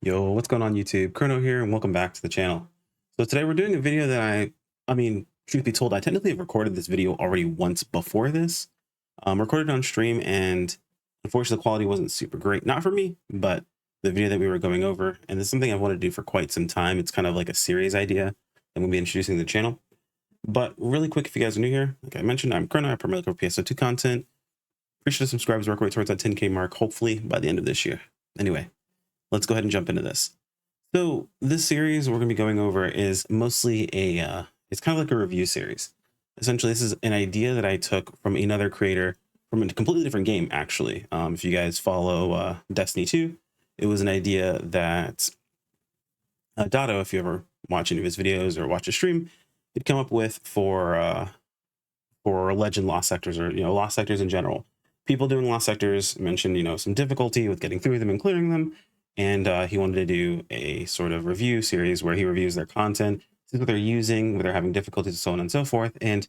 Yo, what's going on YouTube? Chrono here and welcome back to the channel. So today we're doing a video that I mean, truth be told, I technically have recorded this video already once before this. Recorded on stream, and unfortunately the quality wasn't super great. Not for me, but the video that we were going over. And this is something I've wanted to do for quite some time. It's kind of like a series idea that we'll be introducing to the channel. But really quick, if you guys are new here, like I mentioned, I'm Chrono. I primarily cover PSO2 content. Appreciate the subscribers, work our way towards that 10K mark, hopefully by the end of this year. Anyway, let's go ahead and jump into this. So this series we're going to be going over is mostly it's kind of like a review series. Essentially, this is an idea that I took from another creator from a completely different game, actually. If you guys follow Destiny 2, it was an idea that Dotto, if you ever watch any of his videos or watch a stream, he'd come up with for Legend Lost Sectors, or Lost Sectors in general. People doing Lost Sectors mentioned some difficulty with getting through them and clearing them. And he wanted to do a sort of review series where he reviews their content, sees what they're using, where they're having difficulties, and so on and so forth. And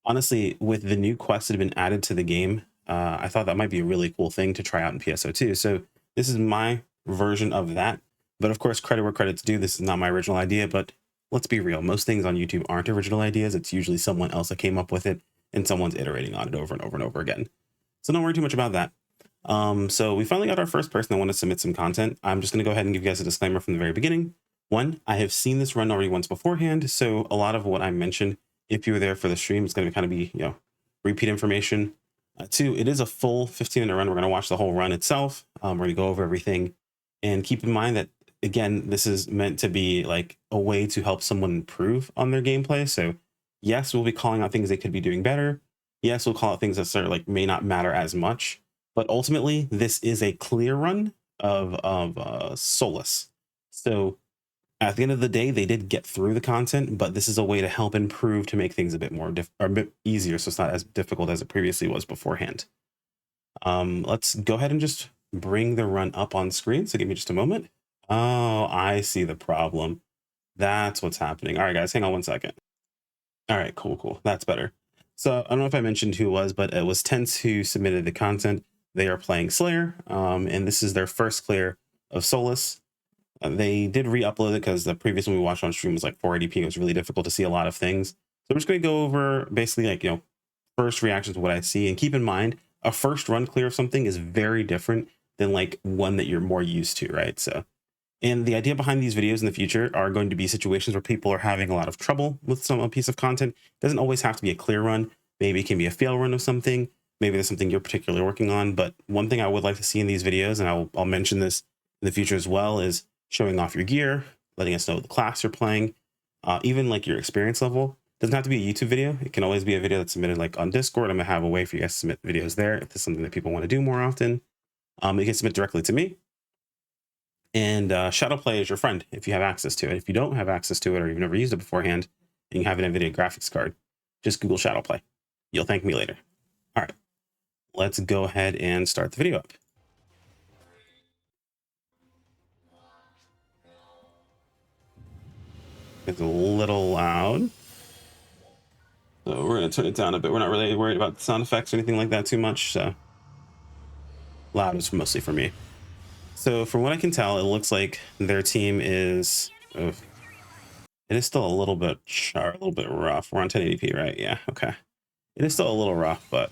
honestly, with the new quests that have been added to the game, I thought that might be a really cool thing to try out in PSO2. So this is my version of that. But of course, credit where credit's due. This is not my original idea, but let's be real. Most things on YouTube aren't original ideas. It's usually someone else that came up with it and someone's iterating on it over and over and over again. So don't worry too much about that. So we finally got our first person that wanted to submit some content. I'm just going to go ahead and give you guys a disclaimer from the very beginning. One, I have seen this run already once beforehand, so a lot of what I mentioned, if you were there for the stream, it's going to kind of be, repeat information. Two, it is a full 15-minute run. We're going to watch the whole run itself. We're going to go over everything, and keep in mind that, again, this is meant to be like a way to help someone improve on their gameplay. So yes, we'll be calling out things they could be doing better. Yes, we'll call out things that sort of like may not matter as much. But ultimately, this is a clear run of Solus. So at the end of the day, they did get through the content, but this is a way to help improve, to make things a bit more a bit easier, so it's not as difficult as it previously was beforehand. Let's go ahead and just bring the run up on screen. So give me just a moment. Oh, I see the problem. That's what's happening. All right, guys, hang on one second. All right, cool. That's better. So I don't know if I mentioned who it was, but it was Tense who submitted the content. They are playing Slayer, and this is their first clear of Solus. They did re-upload it because the previous one we watched on stream was like 480p. It was really difficult to see a lot of things. So I'm just going to go over basically like, first reactions to what I see. And keep in mind, a first run clear of something is very different than like one that you're more used to, right? So, and the idea behind these videos in the future are going to be situations where people are having a lot of trouble with a piece of content. It doesn't always have to be a clear run. Maybe it can be a fail run of something. Maybe there's something you're particularly working on. But one thing I would like to see in these videos, and I'll mention this in the future as well, is showing off your gear, letting us know the class you're playing, even like your experience level. It doesn't have to be a YouTube video. It can always be a video that's submitted like on Discord. I'm gonna have a way for you guys to submit videos there if there's something that people want to do more often. You can submit directly to me. And Shadowplay is your friend if you have access to it. If you don't have access to it, or you've never used it beforehand, and you have an NVIDIA graphics card, just Google Shadowplay. You'll thank me later. All right, let's go ahead and start the video up. It's a little loud, so we're going to turn it down a bit. We're not really worried about the sound effects or anything like that too much, so loud is mostly for me. So from what I can tell, it looks like their team is, it is still a little bit rough. We're on 1080p, right? Yeah, okay. It is still a little rough, but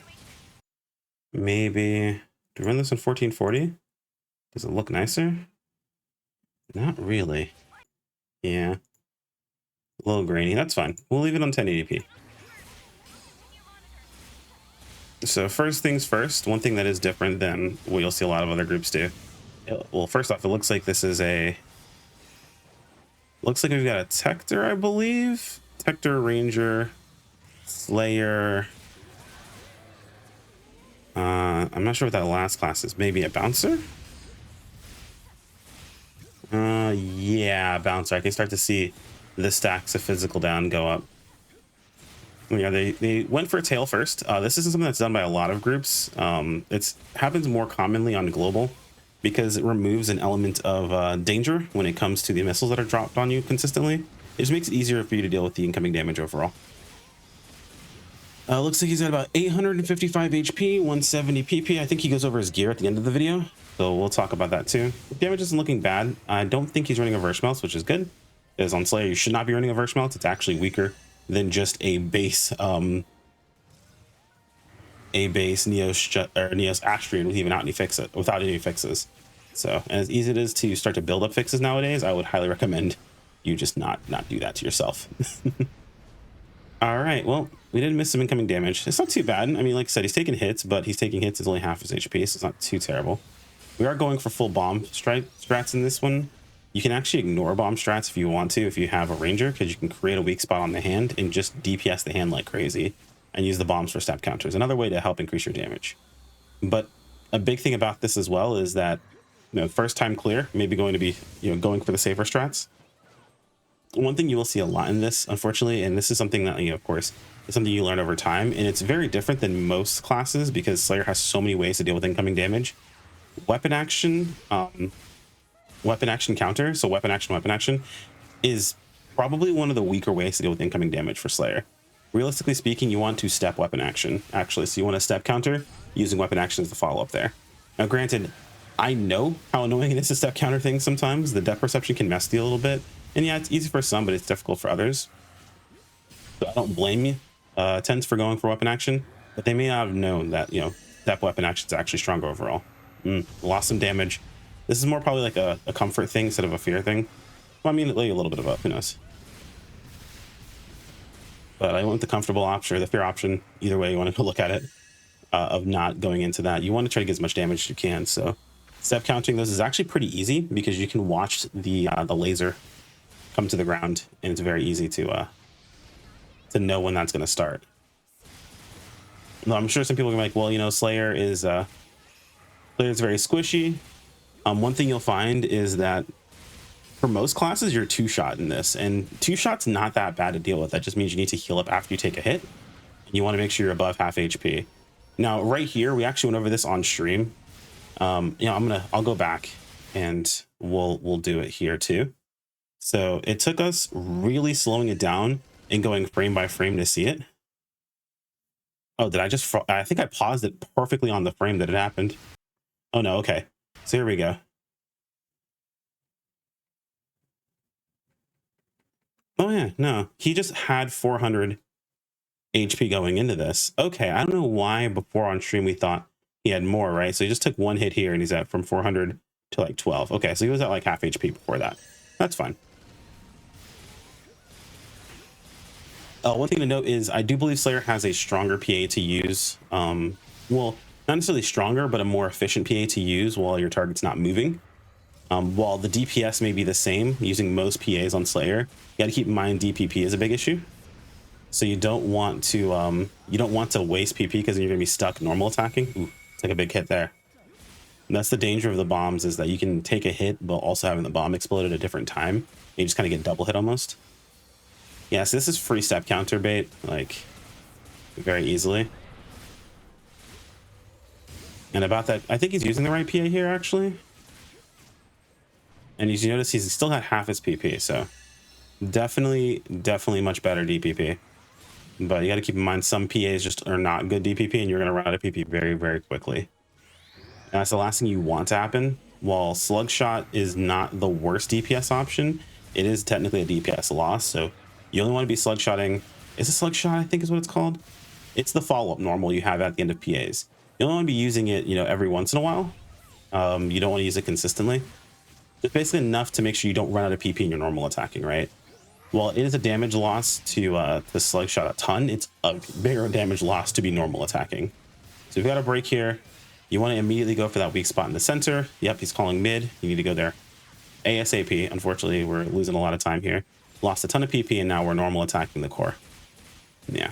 maybe to run this on 1440, does it look nicer? Not really. Yeah, a little grainy. That's fine. We'll leave it on 1080p. So first things first, one thing that is different than what you'll see a lot of other groups do. Well, first off, it looks like this is looks like we've got a Tector, I believe. Tector, Ranger, Slayer. I'm not sure what that last class is. Maybe a Bouncer? Yeah, Bouncer. I can start to see the stacks of physical down go up. Yeah, they went for a tail first. This isn't something that's done by a lot of groups. It happens more commonly on global because it removes an element of danger when it comes to the missiles that are dropped on you consistently. It just makes it easier for you to deal with the incoming damage overall. Looks like he's at about 855 HP, 170 PP. I think he goes over his gear at the end of the video, so we'll talk about that too. Damage isn't looking bad. I don't think he's running a Verse Melts, which is good, because on Slayer you should not be running a Verse Melts. It's actually weaker than just a base Neos Astrian without any fixes. So, and as easy it is to start to build up fixes nowadays, I would highly recommend you just not do that to yourself. All right, well, we did miss some incoming damage. It's not too bad. I mean, like I said, he's taking hits, but he's taking hits is only half his HP, so it's not too terrible. We are going for full bomb strats in this one. You can actually ignore bomb strats if you want to, if you have a ranger, because you can create a weak spot on the hand and just DPS the hand like crazy and use the bombs for step counters. Another way to help increase your damage. But a big thing about this as well is that, you know, first time clear, maybe going to be, you know, going for the safer strats. One thing you will see a lot in this, unfortunately, and this is something that, you know, of course, is something you learn over time, and it's very different than most classes because Slayer has so many ways to deal with incoming damage. Weapon action counter, so weapon action is probably one of the weaker ways to deal with incoming damage for Slayer. Realistically speaking, you want to step weapon action, actually, so you want to step counter using weapon action as the follow-up there. Now, granted, I know how annoying it is to step counter things sometimes. The depth perception can mess you a little bit. And yeah, it's easy for some, but it's difficult for others. So I don't blame you, Tense, for going for weapon action, but they may not have known that, you know, step weapon action is actually stronger overall. Lost some damage. This is more probably like a comfort thing instead of a fear thing. Well, I mean, like a little bit of both, who knows. But I went the comfortable option or the fear option. Either way you want to look at it, of not going into that. You want to try to get as much damage as you can. So step counting those is actually pretty easy because you can watch the laser come to the ground, and it's very easy to know when that's going to start. Now, I'm sure some people are like, well, you know, Slayer is very squishy. One thing you'll find is that for most classes, you're two-shot in this, and two-shot's not that bad to deal with. That just means you need to heal up after you take a hit, and you want to make sure you're above half HP. Now, right here, we actually went over this on stream. You know, I'll go back and we'll do it here too. So it took us really slowing it down and going frame by frame to see it. Oh, did I think I paused it perfectly on the frame that it happened. Oh no, okay. So here we go. Oh yeah, no, he just had 400 HP going into this. Okay, I don't know why before on stream we thought he had more, right? So he just took one hit here and he's at from 400 to like 12. Okay, so he was at like half HP before that. That's fine. One thing to note is I do believe Slayer has a stronger PA to use. Well, not necessarily stronger, but a more efficient PA to use while your target's not moving. While the DPS may be the same using most PAs on Slayer, you got to keep in mind DPP is a big issue. So you don't want to waste PP because you're going to be stuck normal attacking. Ooh, take a big hit there. And that's the danger of the bombs, is that you can take a hit but also having the bomb explode at a different time. You just kind of get double hit almost. Yeah, so this is free step counter bait, like, very easily. And about that, I think he's using the right PA here, actually. And as you notice, he's still got half his PP, so definitely much better DPP. But you got to keep in mind some PAs just are not good DPP, and you're going to run out of PP very quickly. And that's the last thing you want to happen. While Slug Shot is not the worst DPS option, it is technically a DPS loss, so you only want to be slug shotting. Is it slug shot? I think is what it's called. It's the follow-up normal you have at the end of PAs. You only want to be using it, you know, every once in a while. You don't want to use it consistently. It's basically enough to make sure you don't run out of PP in your normal attacking, right? While it is a damage loss to slug shot a ton, it's a bigger damage loss to be normal attacking. So we've got a break here. You want to immediately go for that weak spot in the center. Yep, he's calling mid. You need to go there ASAP. Unfortunately, we're losing a lot of time here. Lost a ton of PP, and now we're normal attacking the core. Yeah,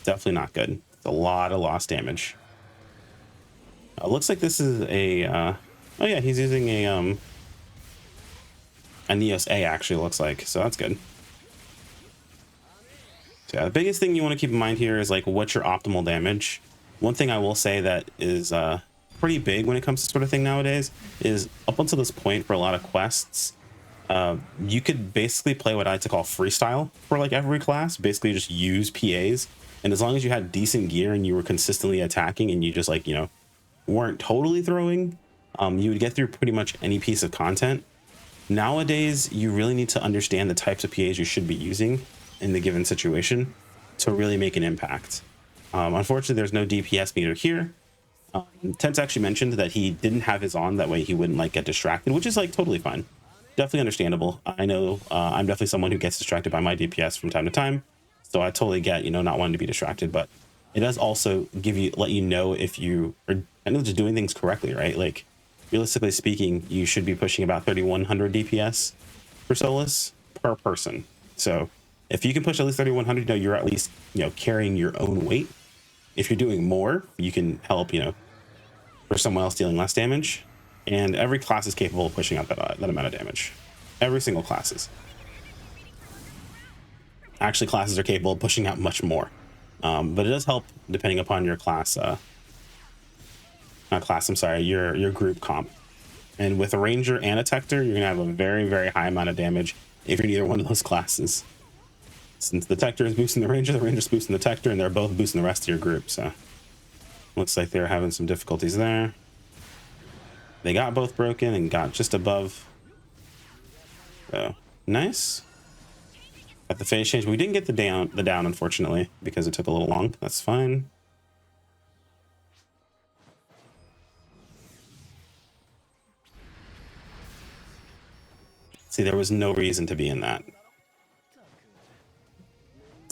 definitely not good. It's a lot of lost damage. Looks like this is a oh yeah, he's using a Neos A, actually, looks like, so that's good. So yeah, the biggest thing you want to keep in mind here is like what's your optimal damage. One thing I will say that is pretty big when it comes to sort of thing nowadays is up until this point for a lot of quests, you could basically play what I like to call freestyle for like every class. Basically just use PAs And as long as you had decent gear and you were consistently attacking and you just like, you know, weren't totally throwing, you would get through pretty much any piece of content. Nowadays, you really need to understand the types of PAs you should be using in the given situation to really make an impact. Unfortunately, there's no DPS meter here. Tense actually mentioned that he didn't have his on, that way he wouldn't like get distracted, which is like totally fine. Definitely understandable. I know I'm definitely someone who gets distracted by my DPS from time to time, so I totally get, you know, not wanting to be distracted, but it does also let you know if you are just doing things correctly, right? Like realistically speaking, you should be pushing about 3100 DPS for Solus per person. So if you can push at least 3100, you know, you're at least, you know, carrying your own weight. If you're doing more, you can help, you know, for someone else dealing less damage. And every class is capable of pushing out that amount of damage. Every single class is. Actually, classes are capable of pushing out much more. But it does help depending upon your class, your group comp. And with a ranger and a tector, you're gonna have a very, very high amount of damage if you're neither one of those classes. Since the tector is boosting the ranger's boosting the tector, and they're both boosting the rest of your group. So looks like they're having some difficulties there. They got both broken and got just above. So nice. At the phase change, we didn't get the down unfortunately because it took a little long. That's fine. See, there was no reason to be in that.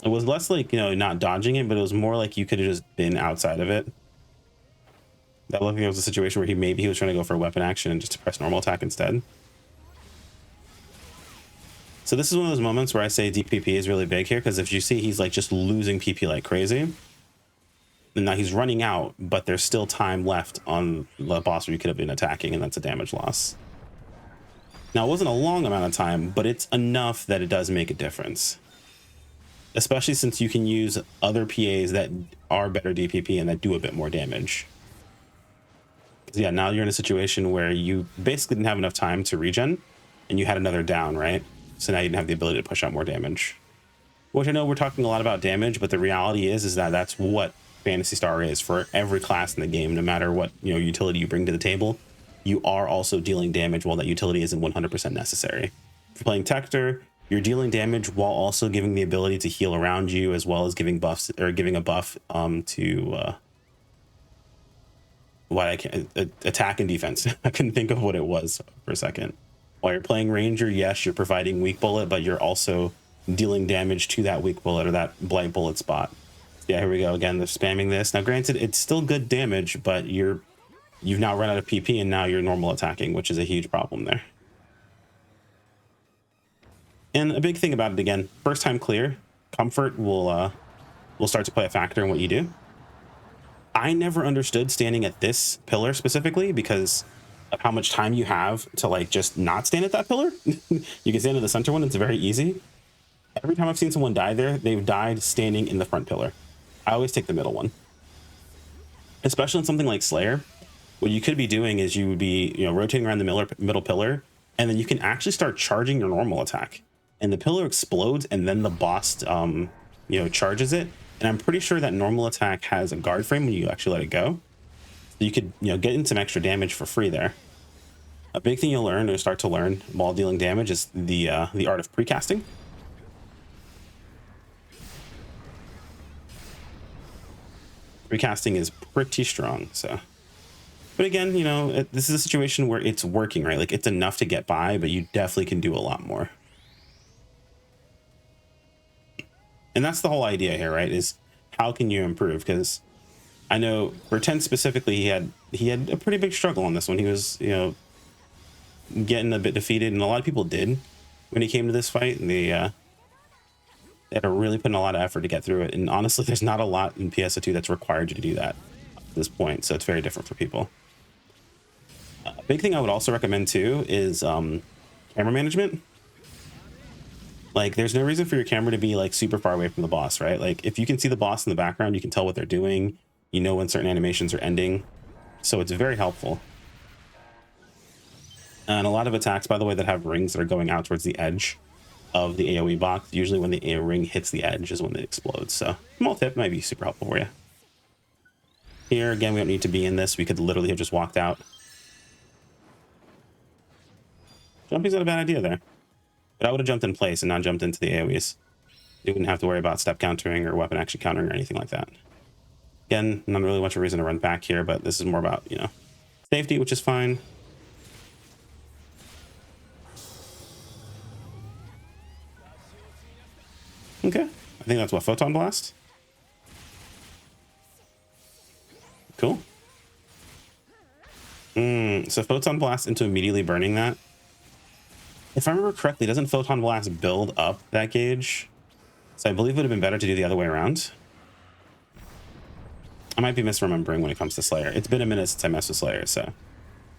It was less like, you know, not dodging it, but it was more like you could have just been outside of it. That looked like it was a situation where maybe he was trying to go for a weapon action and just to press normal attack instead. So this is one of those moments where I say DPP is really big here, because if you see he's like just losing PP like crazy. And now he's running out, but there's still time left on the boss where you could have been attacking, and that's a damage loss. Now, it wasn't a long amount of time, but it's enough that it does make a difference. Especially since you can use other PAs that are better DPP and that do a bit more damage. Yeah, now you're in a situation where you basically didn't have enough time to regen, and you had another down, right? So now you didn't have the ability to push out more damage. Which I know we're talking a lot about damage, but the reality is that that's what Phantasy Star is for every class in the game. No matter what, you know, utility you bring to the table, you are also dealing damage while that utility isn't 100% necessary. If you're playing Tector, you're dealing damage while also giving the ability to heal around you, as well as giving buffs, or giving a buff to attack and defense. I couldn't think of what it was for a second. While you're playing Ranger, yes, you're providing weak bullet, but you're also dealing damage to that weak bullet or that blight bullet spot. Yeah, here we go again. They're spamming this. Now, granted, it's still good damage, but you've now run out of PP, and now you're normal attacking, which is a huge problem there. And a big thing about it, again, first time clear, comfort will start to play a factor in what you do. I never understood standing at this pillar specifically because of how much time you have to like just not stand at that pillar. You can stand at the center one. It's very easy. Every time I've seen someone die there, they've died standing in the front pillar. I always take the middle one, especially in something like Slayer. What you could be doing is you would be, you know, rotating around the middle pillar, and then you can actually start charging your normal attack, and the pillar explodes, and then the boss, you know, charges it. And I'm pretty sure that normal attack has a guard frame when you actually let it go. So you could, you know, get in some extra damage for free there. A big thing you'll learn or start to learn while dealing damage is the art of precasting. Precasting is pretty strong, so. But again, you know, this is a situation where it's working, right? Like, it's enough to get by, but you definitely can do a lot more. And that's the whole idea here, right? Is how can you improve? Because I know for Tense specifically, he had a pretty big struggle on this one. He was, you know, getting a bit defeated, and a lot of people did when he came to this fight. And they had to really put in a lot of effort to get through it. And honestly, there's not a lot in PSO2 that's required you to do that at this point. So it's very different for people. A big thing I would also recommend too is camera management. Like, there's no reason for your camera to be like super far away from the boss, right? Like, if you can see the boss in the background, you can tell what they're doing. You know when certain animations are ending. So it's very helpful. And a lot of attacks, by the way, that have rings that are going out towards the edge of the AoE box. Usually when the ring hits the edge is when it explodes. So small tip might be super helpful for you. Here, again, we don't need to be in this. We could literally have just walked out. Jumping's not a bad idea there. But I would have jumped in place and not jumped into the AoEs. You wouldn't have to worry about step countering or weapon action countering or anything like that. Again, not really much of a reason to run back here, but this is more about, you know, safety, which is fine. Okay, I think that's what, Photon Blast? Cool. So Photon Blast into immediately burning that. If I remember correctly, doesn't Photon Blast build up that gauge? So I believe it would have been better to do the other way around. I might be misremembering when it comes to Slayer. It's been a minute since I messed with Slayer, so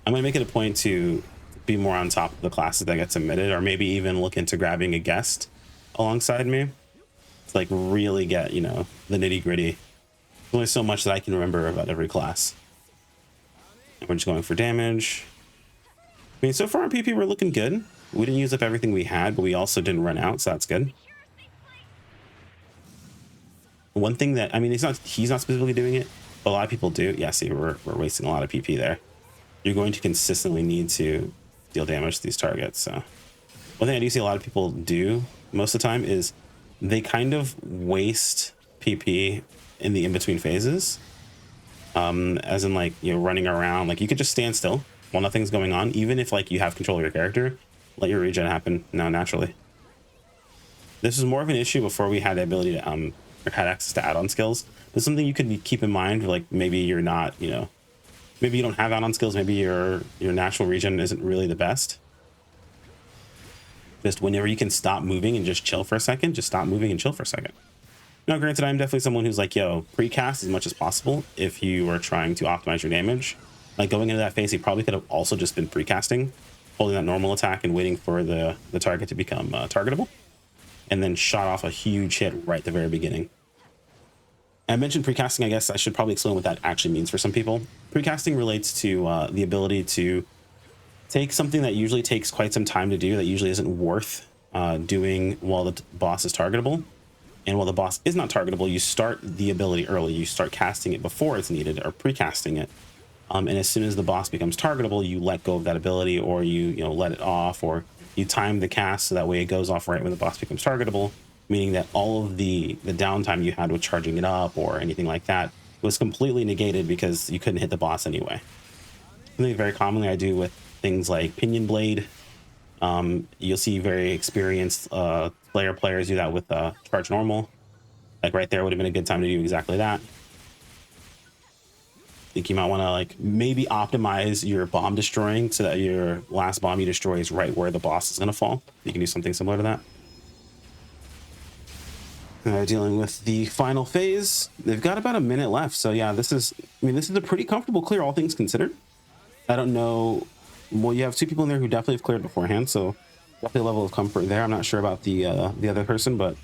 I'm going to make it a point to be more on top of the classes that get submitted, or maybe even look into grabbing a guest alongside me to like really get, you know, the nitty gritty. There's only so much that I can remember about every class. And we're just going for damage. I mean, so far on PP, we're looking good. We didn't use up everything we had, but we also didn't run out, so that's good. One thing that, I mean, he's not specifically doing it, but a lot of people do. Yeah, see, we're wasting a lot of PP there. You're going to consistently need to deal damage to these targets. So one thing I do see a lot of people do most of the time is they kind of waste PP in the in-between phases. As in, like, you know, running around. Like, you could just stand still while nothing's going on, even if like you have control of your character. Let your regen happen now naturally. This is more of an issue before we had the ability to or had access to add-on skills. But something you could keep in mind, like maybe you're not, you know, maybe you don't have add-on skills, maybe your natural regen isn't really the best. Just whenever you can stop moving and just chill for a second, just stop moving and chill for a second. Now, granted, I'm definitely someone who's like, yo, precast as much as possible if you are trying to optimize your damage. Like, going into that phase, he probably could have also just been precasting, holding that normal attack and waiting for the target to become targetable, and then shot off a huge hit right at the very beginning. I mentioned precasting. I guess I should probably explain what that actually means for some people. Precasting relates to the ability to take something that usually takes quite some time to do, that usually isn't worth doing while the boss is targetable. And while the boss is not targetable, you start the ability early. You start casting it before it's needed, or precasting it. And as soon as the boss becomes targetable, you let go of that ability, or you let it off, or you time the cast so that way it goes off right when the boss becomes targetable, meaning that all of the downtime you had with charging it up or anything like that was completely negated because you couldn't hit the boss anyway. Something very commonly I do with things like Pinion Blade. You'll see very experienced Slayer players do that with Charge Normal. Like right there would have been a good time to do exactly that. I think you might want to like maybe optimize your bomb destroying so that your last bomb you destroy is right where the boss is going to fall. You can do something similar to that. Dealing with the final phase. They've got about a minute left. So yeah, this is a pretty comfortable clear, all things considered. I don't know. Well, you have two people in there who definitely have cleared beforehand, so definitely a level of comfort there. I'm not sure about the other person, but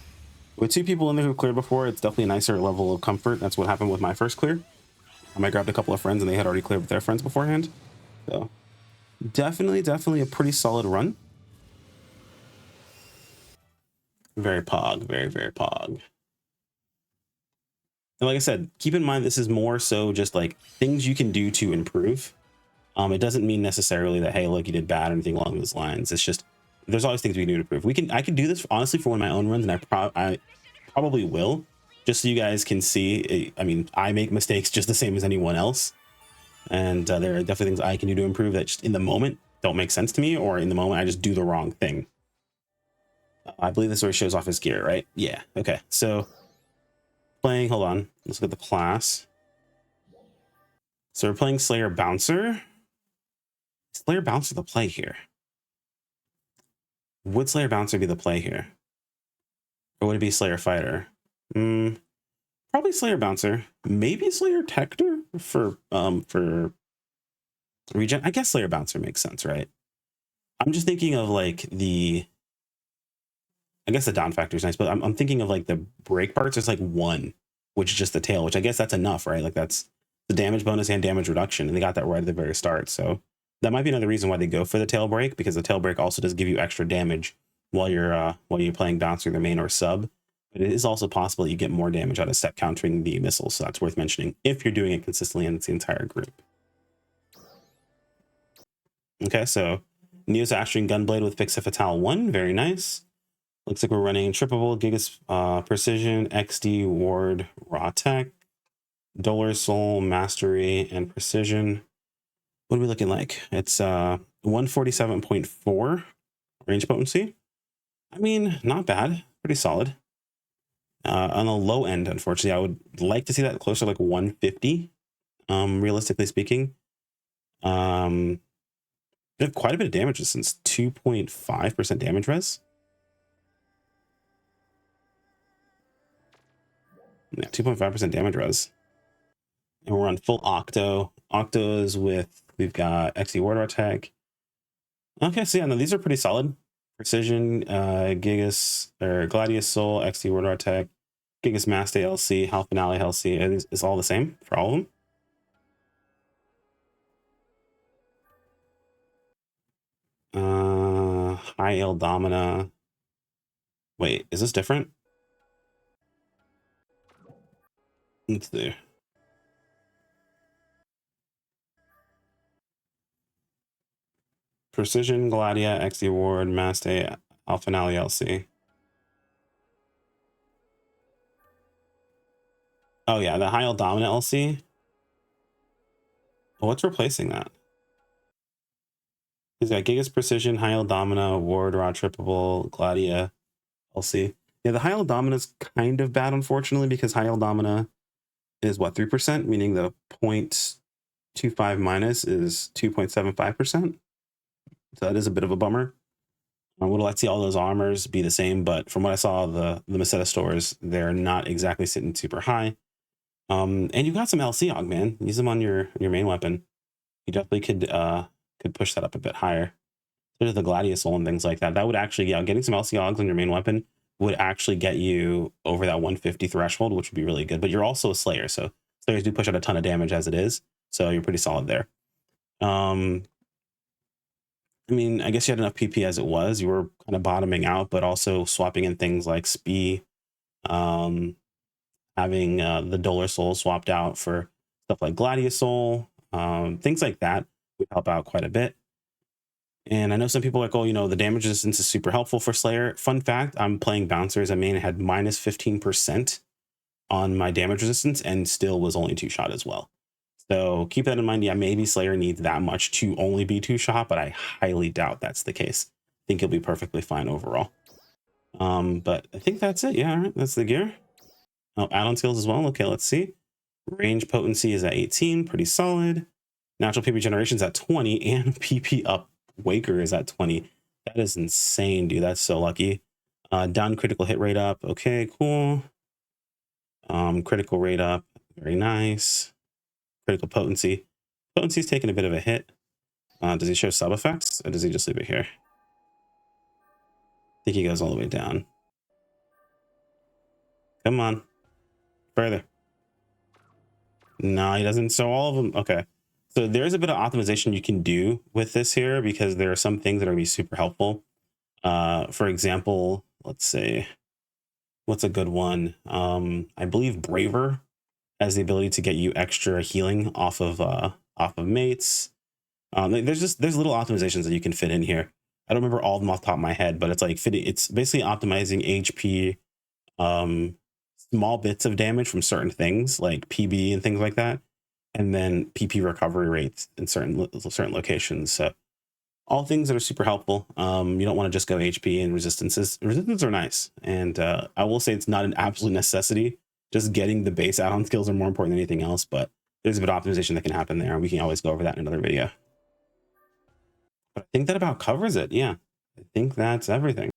with two people in there who cleared before, it's definitely a nicer level of comfort. That's what happened with my first clear. I grabbed a couple of friends and they had already cleared with their friends beforehand. So definitely a pretty solid run. Very pog, very pog. And like I said, keep in mind, this is more so just like things you can do to improve. It doesn't mean necessarily that, hey, look, you did bad or anything along those lines. It's just, there's always things we can do to improve. I can do this honestly for one of my own runs, and I probably will, just so you guys can see. I mean, I make mistakes just the same as anyone else. And there are definitely things I can do to improve that just in the moment don't make sense to me, or in the moment I just do the wrong thing. I believe this where he shows off his gear, right? Yeah. Okay. So playing, hold on. Let's look at the class. So we're playing Slayer Bouncer. Slayer Bouncer the play here. Would Slayer Bouncer be the play here? Or would it be Slayer Fighter? Probably Slayer Bouncer. Maybe Slayer Tector for regen. I guess Slayer Bouncer makes sense, right? I'm just thinking of like I guess the down factor is nice, but I'm thinking of like the break parts. There's like one, which is just the tail, which I guess that's enough, right? Like that's the damage bonus and damage reduction, and they got that right at the very start. So that might be another reason why they go for the tail break, because the tail break also does give you extra damage while you're playing bouncer the main or sub. But it is also possible you get more damage out of step countering the missiles, so that's worth mentioning if you're doing it consistently and it's the entire group. Okay, so Neo's Astring Gunblade with Fixa Fatale 1, very nice. Looks like we're running Trippable, Gigas Precision, XD, Ward, Raw Tech, Dollar Soul, Mastery, and Precision. What are we looking like? It's 147.4 range potency. I mean, not bad, pretty solid. On the low end, unfortunately, I would like to see that closer to like 150, realistically speaking. They have quite a bit of damage since 2.5% damage res. Yeah, 2.5% damage res. And we're on full Octo. Octos with, we've got XD Ward Attack. Okay, so yeah, no, these are pretty solid. Precision, Gigas, or Gladius Soul, XD Ward Attack, Gigas Master LC, Hal Finale LC. It's all the same for all of them. High L Domina. Wait, is this different? Let's see. Precision, Gladia, XD Ward, Master, Hal Finale LC. Oh yeah, the High L Domina LC. Oh, what's replacing that? He's got Gigas Precision, High L Domina, Ward, Raw Trippable, Gladia, LC. Yeah, the High L Domina is kind of bad, unfortunately, because High L Domina is what, 3%, meaning the 0.25 minus is 2.75%. So that is a bit of a bummer. I would like to see all those armors be the same, but from what I saw, the Meseta stores, they're not exactly sitting super high. And you've got some LC Og, man. Use them on your main weapon. You definitely could push that up a bit higher. There's the Gladius Soul and things like that. That would actually, yeah, getting some LC Ogs on your main weapon would actually get you over that 150 threshold, which would be really good. But you're also a Slayer, so Slayers do push out a ton of damage as it is, so you're pretty solid there. I mean, I guess you had enough PP as it was. You were kind of bottoming out, but also swapping in things like Spee, having the Dollar Soul swapped out for stuff like Gladius Soul, things like that would help out quite a bit. And I know some people are like, oh, you know, the damage resistance is super helpful for Slayer. Fun fact, I'm playing Bouncers. I mean, I had minus 15% on my damage resistance and still was only 2-shot as well. So keep that in mind. Yeah, maybe Slayer needs that much to only be 2-shot, but I highly doubt that's the case. I think he'll be perfectly fine overall. But I think that's it. Yeah, all right, that's the gear. Oh, add-on skills as well. Okay, let's see. Range potency is at 18, pretty solid. Natural PP generation is at 20, and PP up Waker is at 20. That is insane, dude. That's so lucky. Down critical hit rate up. Okay, cool. Critical rate up. Very nice. Critical potency. Potency's taking a bit of a hit. Does he show sub effects, or does he just leave it here? I think he goes all the way down. Come on. Further. No, he doesn't. So all of them. Okay. So there's a bit of optimization you can do with this here, because there are some things that are going to be super helpful. For example, let's say, what's a good one? I believe Braver has the ability to get you extra healing off of mates. There's little optimizations that you can fit in here. I don't remember all of them off the top of my head, but it's like it's basically optimizing HP, small bits of damage from certain things like PB and things like that, and then PP recovery rates in certain locations. So all things that are super helpful. You don't want to just go HP and resistances. Resistances are nice, and I will say it's not an absolute necessity. Just getting the base add-on skills are more important than anything else, but there's a bit of optimization that can happen there. We can always go over that in another video. But I think that about covers it. Yeah, I think that's everything.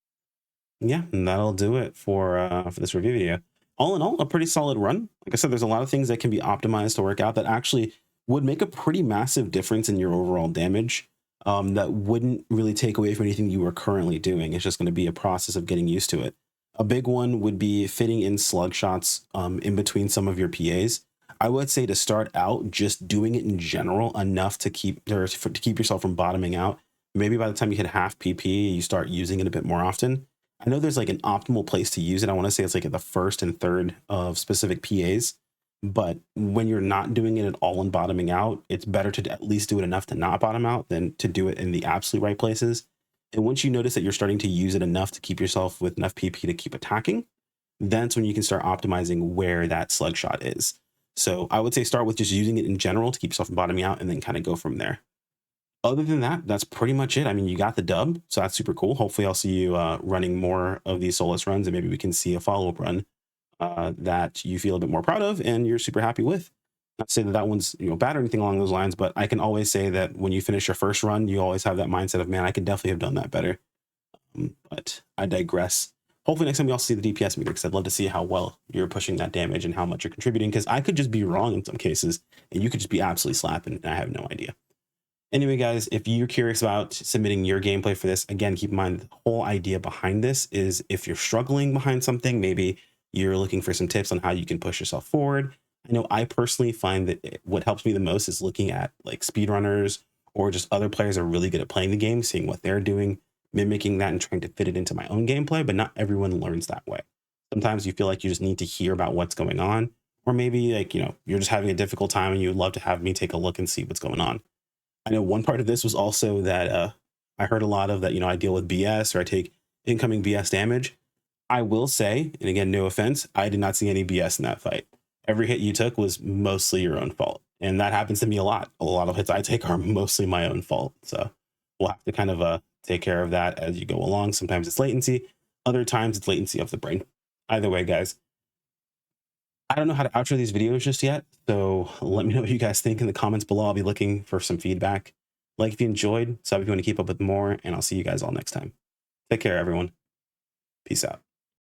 Yeah, and that'll do it for this review video. All in all, a pretty solid run. Like I said, there's a lot of things that can be optimized to work out that actually would make a pretty massive difference in your overall damage. That wouldn't really take away from anything you were currently doing. It's just going to be a process of getting used to it. A big one would be fitting in slug shots in between some of your PAs. I would say to start out, just doing it in general enough to keep yourself from bottoming out maybe by the time you hit half PP, you start using it a bit more often. I know there's like an optimal place to use it. I want to say it's like at the first and third of specific PAs. But when you're not doing it at all and bottoming out, it's better to at least do it enough to not bottom out than to do it in the absolute right places. And once you notice that you're starting to use it enough to keep yourself with enough PP to keep attacking, that's when you can start optimizing where that slug shot is. So I would say start with just using it in general to keep yourself from bottoming out and then kind of go from there. Other than that, that's pretty much it. I mean, you got the dub, so that's super cool. Hopefully I'll see you running more of these Solus runs, and maybe we can see a follow-up run that you feel a bit more proud of and you're super happy with. Not to say that that one's bad or anything along those lines, but I can always say that when you finish your first run, you always have that mindset of, man, I could definitely have done that better. But I digress. Hopefully next time we all see the DPS meter, because I'd love to see how well you're pushing that damage and how much you're contributing, because I could just be wrong in some cases and you could just be absolutely slapping and I have no idea. Anyway, guys, if you're curious about submitting your gameplay for this, again, keep in mind the whole idea behind this is if you're struggling behind something, maybe you're looking for some tips on how you can push yourself forward. I know I personally find that what helps me the most is looking at like speedrunners or just other players that are really good at playing the game, seeing what they're doing, mimicking that and trying to fit it into my own gameplay, but not everyone learns that way. Sometimes you feel like you just need to hear about what's going on, or maybe like, you're just having a difficult time and you'd love to have me take a look and see what's going on. I know one part of this was also that I heard a lot of that, I deal with BS or I take incoming BS damage. I will say, and again, no offense, I did not see any BS in that fight. Every hit you took was mostly your own fault. And that happens to me a lot. A lot of hits I take are mostly my own fault. So we'll have to kind of take care of that as you go along. Sometimes it's latency. Other times it's latency of the brain. Either way, guys, I don't know how to outro these videos just yet, so let me know what you guys think in the comments below. I'll be looking for some feedback. Like if you enjoyed, sub if you want to keep up with more, and I'll see you guys all next time. Take care, everyone. Peace out.